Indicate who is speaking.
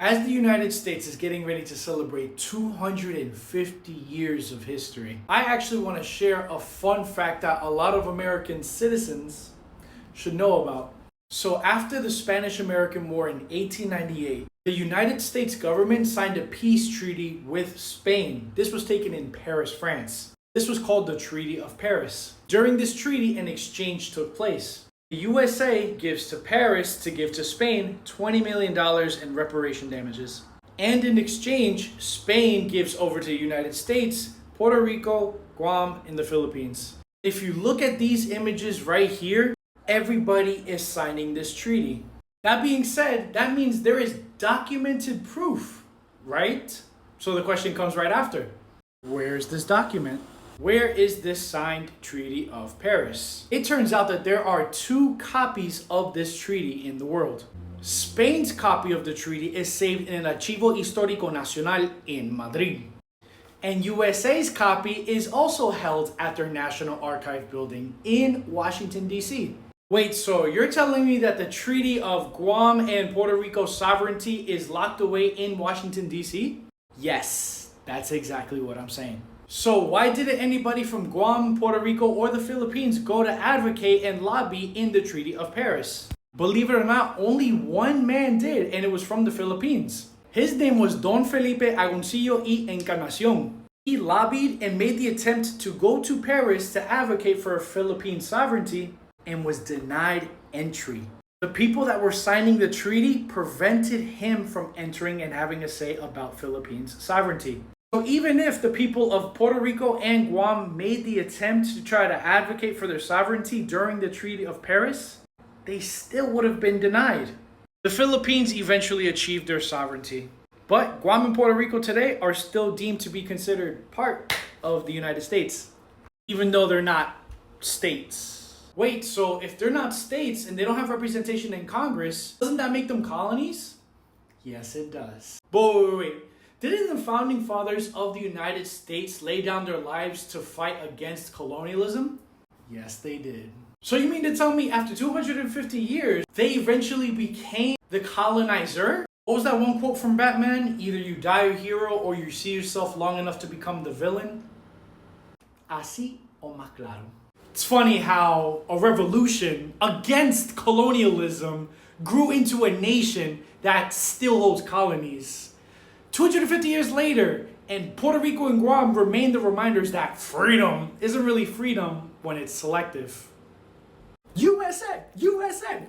Speaker 1: As the United States is getting ready to celebrate 250 years of history, I actually want to share a fun fact that a lot of American citizens should know about. So after the Spanish-American War in 1898, the United States government signed a peace treaty with Spain. This was taken in Paris, France. This was called the Treaty of Paris. During this treaty, an exchange took place. The USA gives to Paris to give to Spain $20 million in reparation damages. And in exchange, Spain gives over to the United States, Puerto Rico, Guam, and the Philippines. If you look at these images right here, everybody is signing this treaty. That being said, that means there is documented proof, right? So the question comes right after. Where's this document? Where is this signed Treaty of Paris? It turns out that there are two copies of this treaty in the world. Spain's copy of the treaty is saved in an Archivo Histórico Nacional in Madrid. And USA's copy is also held at their National Archive building in Washington, D.C. Wait, so you're telling me that the Treaty of Guam and Puerto Rico sovereignty is locked away in Washington, D.C.? Yes, that's exactly what I'm saying. So why didn't anybody from Guam, Puerto Rico, or the Philippines go to advocate and lobby in the Treaty of Paris? Believe it or not, only one man did, and it was from the Philippines. His name was Don Felipe Agoncillo y Encarnacion. He lobbied and made the attempt to go to Paris to advocate for Philippine sovereignty and was denied entry. The people that were signing the treaty prevented him from entering and having a say about Philippines sovereignty. So even if the people of Puerto Rico and Guam made the attempt to try to advocate for their sovereignty during the Treaty of Paris, they still would have been denied. The Philippines eventually achieved their sovereignty, but Guam and Puerto Rico today are still deemed to be considered part of the United States, even though they're not states. Wait, so if they're not states and they don't have representation in Congress, doesn't that make them colonies? Yes, it does. But wait. Didn't the founding fathers of the United States lay down their lives to fight against colonialism? Yes, they did. So you mean to tell me after 250 years, they eventually became the colonizer? What was that one quote from Batman? Either you die a hero or you see yourself long enough to become the villain. Así o más claro. It's funny how a revolution against colonialism grew into a nation that still holds colonies. 250 years later, and Puerto Rico and Guam remain the reminders that freedom isn't really freedom when it's selective. USA! USA!